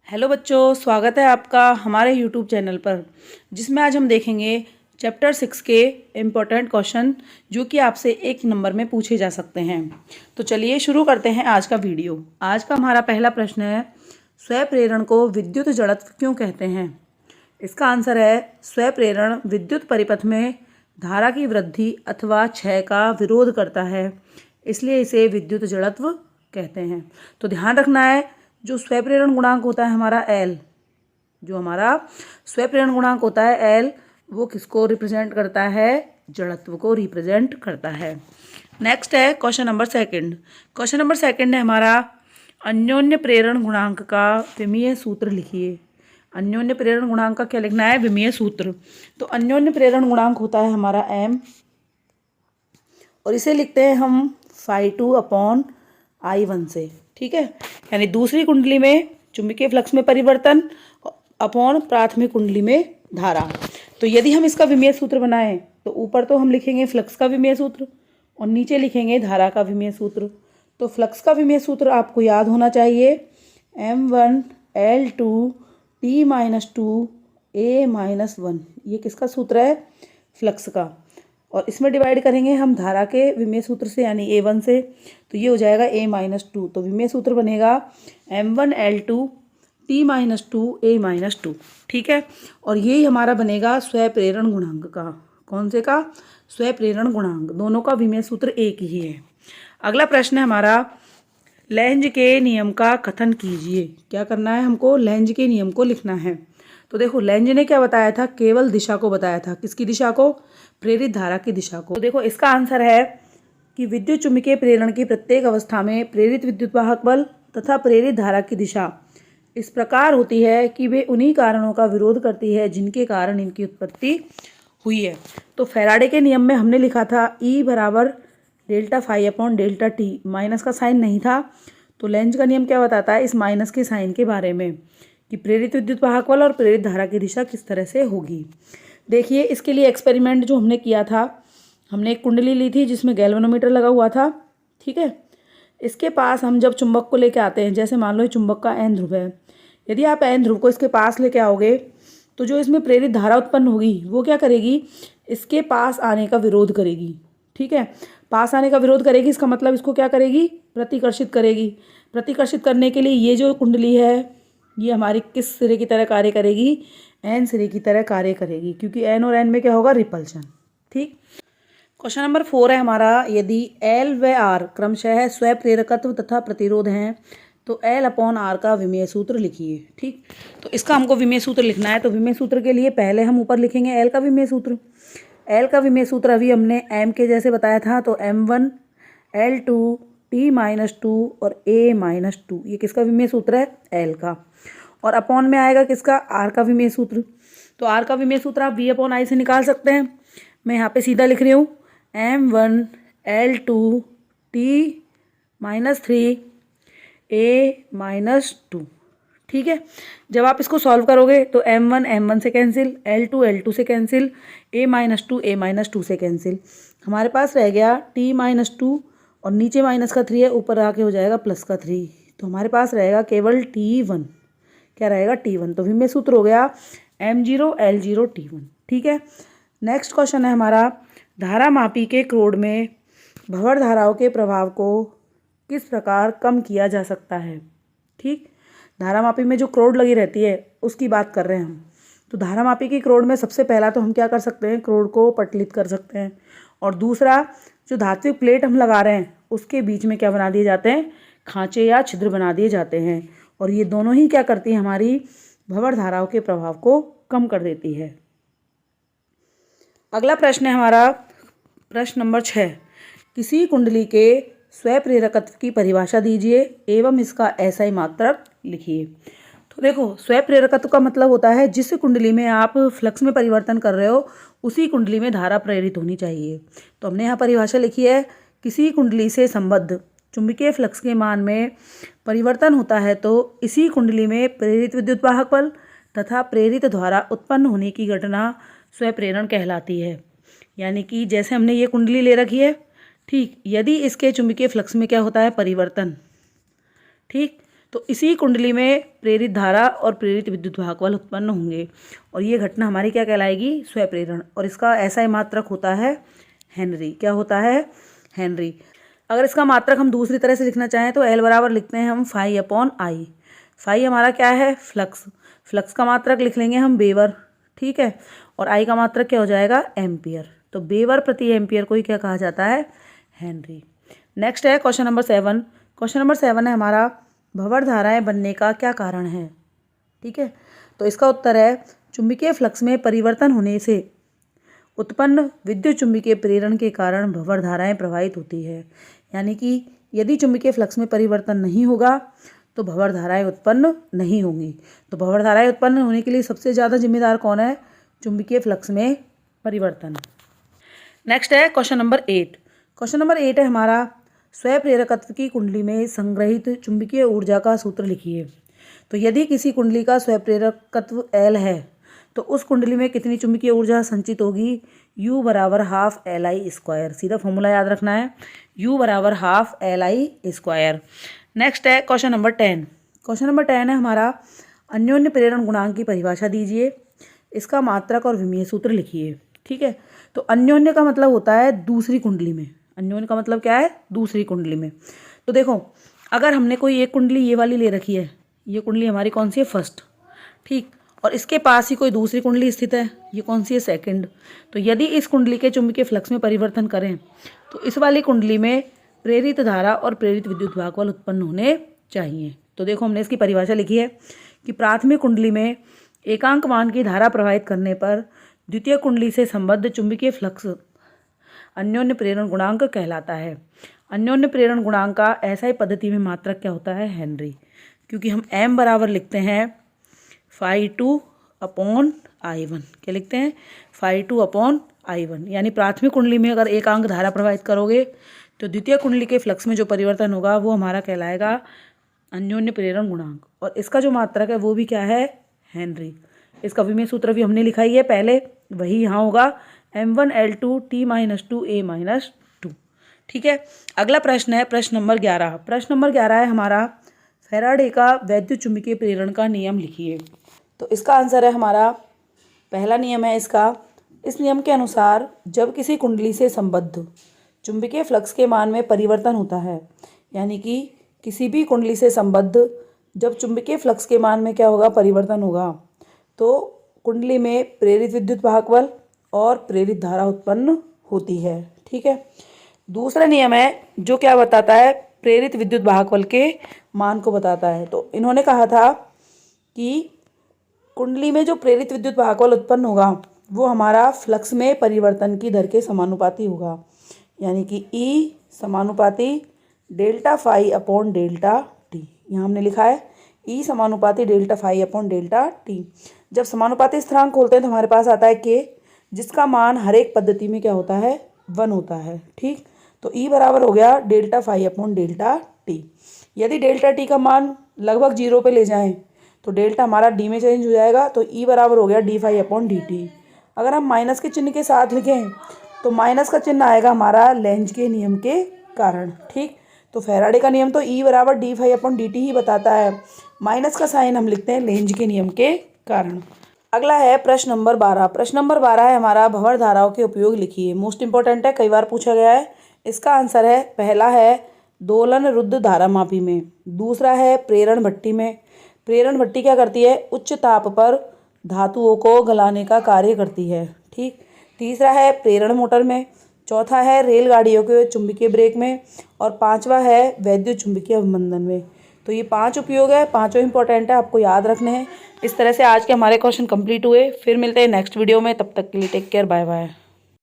Hello बच्चों, स्वागत है आपका हमारे यूट्यूब चैनल पर, जिसमें आज हम देखेंगे चैप्टर 6 के इम्पोर्टेंट क्वेश्चन जो कि आपसे एक नंबर में पूछे जा सकते हैं। तो चलिए शुरू करते हैं आज का वीडियो। आज का हमारा पहला प्रश्न है, स्वप्रेरण को विद्युत जड़त्व क्यों कहते हैं? इसका आंसर है, स्वप्रेरण विद्युत परिपथ में धारा की वृद्धि अथवा क्षय का विरोध करता है, इसलिए इसे विद्युत जड़त्व कहते हैं। तो ध्यान रखना है, जो स्वप्रेरण गुणांक होता है हमारा एल, जो हमारा स्वप्रेरण गुणांक होता है एल, वो किसको रिप्रेजेंट करता है? जड़त्व को रिप्रेजेंट करता है। नेक्स्ट है question number second. Question number second है हमारा, अन्योन्य प्रेरण गुणांक का विमीय सूत्र लिखिए। अन्योन्य प्रेरण गुणांक का क्या लिखना है? विमीय सूत्र। तो अन्योन्य प्रेरण गुणांक होता है हमारा एम, और इसे लिखते हैं हम φ2/I1 से। ठीक है, यानी दूसरी कुंडली में चुंबकीय फ्लक्स में परिवर्तन अपॉन प्राथमिक कुंडली में धारा। तो यदि हम इसका विमीय सूत्र बनाएं तो ऊपर तो हम लिखेंगे फ्लक्स का विमीय सूत्र और नीचे लिखेंगे धारा का विमीय सूत्र। तो फ्लक्स का विमीय सूत्र आपको याद होना चाहिए, M1L2T-2A-1। ये किसका सूत्र है? फ्लक्स का। और इसमें डिवाइड करेंगे हम धारा के विमीय सूत्र से, यानी A1 से, तो ये हो जाएगा A-2। तो विमीय सूत्र बनेगा M1L2T-2A-2। ठीक है, और यही हमारा बनेगा स्वप्रेरण गुणांक का। कौन से का? स्वप्रेरण गुणांक। दोनों का विमीय सूत्र एक ही है। अगला प्रश्न है हमारा, लेंज के नियम का कथन कीजिए। क्या करना है हमको? लेंज के नियम को लिखना है। तो देखो, लेंज ने क्या बताया था? केवल दिशा को बताया था। किसकी दिशा को? प्रेरित धारा की दिशा को। तो देखो, इसका आंसर है कि विद्युत चुम्बकीय प्रेरण की प्रत्येक अवस्था में प्रेरित विद्युत वाहक बल तथा प्रेरित धारा की दिशा इस प्रकार होती है कि वे उन्हीं कारणों का विरोध करती है जिनके कारण इनकी उत्पत्ति हुई है। तो फैराडे के नियम में हमने लिखा था E बराबर डेल्टा φ/डेल्टा t, माइनस का साइन नहीं था। तो लेंज का नियम क्या बताता है? इस माइनस के साइन के बारे में, कि प्रेरित विद्युत वाहक बल और प्रेरित धारा की दिशा किस तरह से होगी। देखिए, इसके लिए एक्सपेरिमेंट जो हमने किया था, हमने एक कुंडली ली थी जिसमें गैल्वेनोमीटर लगा हुआ था। ठीक है, इसके पास हम जब चुंबक को लेके आते हैं, जैसे मान लो चुंबक का एन ध्रुव है, यदि आप एन ध्रुव को इसके पास लेके आओगे तो जो इसमें प्रेरित धारा उत्पन्न होगी वो क्या करेगी? इसके पास आने का विरोध करेगी। ठीक है, पास आने का विरोध करेगी, इसका मतलब इसको क्या करेगी? प्रतिकर्षित करेगी। प्रतिकर्षित करने के लिए ये जो कुंडली है, ये हमारी किस सिरे की तरह कार्य करेगी? एन सिरे की तरह कार्य करेगी, क्योंकि एन और एन में क्या होगा? रिपल्शन। ठीक। क्वेश्चन नंबर 4 है हमारा, यदि एल व आर क्रमशः स्वप्रेरकत्व तथा प्रतिरोध हैं तो L/R का विमीय सूत्र लिखिए। ठीक, तो इसका हमको विमीय सूत्र लिखना है। तो विमीय सूत्र के लिए पहले हम ऊपर लिखेंगे L का विमीय सूत्र। L का विमीय सूत्र अभी हमने M के जैसे बताया था, तो M1L2T-2 और A-2, ये किसका विमीय सूत्र है? L का। और अपॉन में आएगा किसका? R का विमीय सूत्र। तो R का विमीय सूत्र आप V/I से निकाल सकते हैं। मैं यहाँ पे सीधा लिख रही हूँ, M1L2T-3A-2। ठीक है, जब आप इसको सॉल्व करोगे तो M1 से कैंसिल, L2 से कैंसिल, A-2 से कैंसिल। हमारे पास रह गया T-2, और नीचे माइनस का 3 है, ऊपर आके हो जाएगा प्लस का 3। तो हमारे पास रहेगा केवल T1। क्या रहेगा? T1। तो विमीय सूत्र हो गया M0L0T1। ठीक है, नेक्स्ट क्वेश्चन है हमारा, धारा मापी के क्रोड में भंवर धाराओं के प्रभाव को किस प्रकार कम किया जा सकता है? ठीक, धारा मापी में जो क्रोड लगी रहती है उसकी बात कर रहे हैं हम। तो धारा मापी की क्रोड में सबसे पहला तो हम क्या कर सकते हैं? क्रोड को पटलित कर सकते हैं। और दूसरा, जो धात्विक प्लेट हम लगा रहे हैं उसके बीच में क्या बना दिए जाते हैं? खांचे या छिद्र बना दिए जाते हैं। और ये दोनों ही क्या करती हैं? हमारी भंवर धाराओं के प्रभाव को कम कर देती है। अगला प्रश्न है हमारा, प्रश्न नंबर 6, किसी कुंडली के स्वप्रेरकत्व की परिभाषा दीजिए एवं इसका SI मात्रक लिखिए। तो देखो, स्वप्रेरकत्व का मतलब होता है जिस कुंडली में आप फ्लक्स में परिवर्तन कर रहे हो उसी कुंडली में धारा प्रेरित होनी चाहिए। तो हमने यहाँ परिभाषा लिखी है, किसी कुंडली से संबद्ध चुंबकीय फ्लक्स के मान में परिवर्तन होता है तो इसी कुंडली में प्रेरित विद्युत वाहक बल तथा प्रेरित धारा उत्पन्न होने की घटना स्वप्रेरण कहलाती है। यानी कि जैसे हमने ये कुंडली ले रखी है, ठीक, यदि इसके चुंबकीय फ्लक्स में क्या होता है? परिवर्तन। ठीक, तो इसी कुंडली में प्रेरित धारा और प्रेरित विद्युत वाहक बल उत्पन्न होंगे और ये घटना हमारी क्या कहलाएगी, स्वप्रेरण। और इसका SI मात्रक होता है हेनरी। क्या होता है, हेनरी। अगर इसका मात्रक हम दूसरी तरह से लिखना चाहें तो L बराबर लिखते हैं हम φ/I। फाई हमारा क्या है, फ्लक्स। फ्लक्स का मात्रक लिख लेंगे हम वेबर, ठीक है, और I का मात्रक क्या हो जाएगा, एम्पियर। तो वेबर प्रति एम्पियर को ही क्या कहा जाता है, हेनरी। नेक्स्ट है क्वेश्चन नंबर 7। क्वेश्चन नंबर 7 है हमारा, भंवर धाराएं बनने का क्या कारण है। ठीक है, तो इसका उत्तर है चुंबकीय फ्लक्स में परिवर्तन होने से उत्पन्न विद्युत चुंबकीय प्रेरण के कारण भंवर धाराएं प्रवाहित होती है। यानी कि यदि चुंबकीय फ्लक्स में परिवर्तन नहीं होगा तो भंवर धाराएं उत्पन्न नहीं होंगी। तो भंवर धाराएं उत्पन्न होने के लिए सबसे ज़्यादा जिम्मेदार कौन है, चुंबकीय फ्लक्स में परिवर्तन। नेक्स्ट है क्वेश्चन नंबर 8। क्वेश्चन नंबर 8 है हमारा, स्वप्रेरकत्व की कुंडली में संग्रहित चुंबकीय ऊर्जा का सूत्र लिखिए। तो यदि किसी कुंडली का स्वप्रेरकत्व L है तो उस कुंडली में कितनी चुंबकीय ऊर्जा संचित होगी, U बराबर हाफ LI²। सीधा फॉर्मूला याद रखना है, U बराबर हाफ LI²। नेक्स्ट है क्वेश्चन नंबर 10। क्वेश्चन नंबर 10 है हमारा, अन्योन्य प्रेरण गुणांक की परिभाषा दीजिए, इसका मात्रक और विमीय सूत्र लिखिए। ठीक है, तो अन्योन्य का मतलब होता है दूसरी कुंडली में। अन्योन्य का मतलब क्या है, दूसरी कुंडली में। तो देखो, अगर हमने कोई एक कुंडली ये वाली ले रखी है, ये कुंडली हमारी कौन सी है, फर्स्ट, ठीक, और इसके पास ही कोई दूसरी कुंडली स्थित है, ये कौन सी है, सेकंड। तो यदि इस कुंडली के चुंबकीय फ्लक्स में परिवर्तन करें तो इस वाली कुंडली में प्रेरित धारा और प्रेरित विद्युत वाहक बल उत्पन्न होने चाहिए। तो देखो, हमने इसकी परिभाषा लिखी है कि प्राथमिक कुंडली में एकांक मान की धारा प्रवाहित करने पर द्वितीय कुंडली से संबद्ध चुंबकीय फ्लक्स अन्योन्य प्रेरण गुणांक कहलाता है। अन्योन्य प्रेरण गुणांक का SI पद्धति में मात्रक क्या होता है, हेनरी। क्योंकि हम M बराबर लिखते हैं φ2/I1। क्या लिखते हैं, φ2/I1। यानी प्राथमिक कुंडली में अगर एकांक धारा प्रवाहित करोगे तो द्वितीय कुंडली के फ्लक्स में जो परिवर्तन होगा वो हमारा कहलाएगा अन्योन्य प्रेरण गुणांक। और इसका जो मात्रक है वो भी क्या है, हेनरी। इसका विमीय सूत्र भी हमने लिखा ही है पहले, वही यहाँ होगा, M1L2 T-2 A-2। ठीक है, अगला प्रश्न है प्रश्न नंबर 11। प्रश्न नंबर 11 है हमारा, फैराडे का वैद्युत चुंबकीय प्रेरण का नियम लिखिए। तो इसका आंसर है हमारा, पहला नियम है इसका, इस नियम के अनुसार जब किसी कुंडली से संबद्ध चुंबकीय फ्लक्स के मान में परिवर्तन होता है, यानी कि किसी भी कुंडली से संबद्ध जब चुंबकीय फ्लक्स के मान में क्या होगा, परिवर्तन होगा, तो कुंडली में प्रेरित विद्युत वाहक बल और प्रेरित धारा उत्पन्न होती है। ठीक है, दूसरा नियम है जो क्या बताता है, प्रेरित विद्युत वाहक बल के मान को बताता है। तो इन्होंने कहा था कि कुंडली में जो प्रेरित विद्युत वाहक बल उत्पन्न होगा वो हमारा फ्लक्स में परिवर्तन की दर के समानुपाती होगा। यानी कि E समानुपाती डेल्टा φ/डेल्टा T। यहाँ हमने लिखा है E समानुपाती डेल्टा φ/डेल्टा T। जब समानुपाती स्थिरांक खोलते हैं तो हमारे पास आता है K, जिसका मान हर एक पद्धति में क्या होता है, 1 होता है। ठीक, तो E बराबर हो गया डेल्टा φ/डेल्टा T। यदि डेल्टा T का मान लगभग 0 पे ले जाएं तो डेल्टा हमारा D में चेंज हो जाएगा, तो E बराबर हो गया dφ/dt। अगर हम माइनस के चिन्ह के साथ लिखें तो माइनस का चिन्ह आएगा हमारा लेंज के नियम के कारण। ठीक, तो फैराडे का नियम तो E बराबर dφ/dt ही बताता है, माइनस का साइन हम लिखते हैं लेंज के नियम के कारण। अगला है प्रश्न नंबर 12। प्रश्न नंबर 12 है हमारा, भंवर धाराओं के उपयोग लिखिए। मोस्ट इंपॉर्टेंट है, कई बार पूछा गया है। इसका आंसर है, पहला है दोलन रुद्ध धारामापी में, दूसरा है प्रेरण भट्टी में। प्रेरण भट्टी क्या करती है, उच्च ताप पर धातुओं को गलाने का कार्य करती है। ठीक, तीसरा है प्रेरण मोटर में, चौथा है रेलगाड़ियों के चुंबकीय ब्रेक में, और पांचवा है वैद्युत चुंबकीय अवमंदन में। तो ये 5 उपयोग है, पांचों इंपॉर्टेंट है, आपको याद रखने हैं। इस तरह से आज के हमारे क्वेश्चन कंप्लीट हुए। फिर मिलते हैं नेक्स्ट वीडियो में, तब तक के लिए टेक केयर, बाय बाय।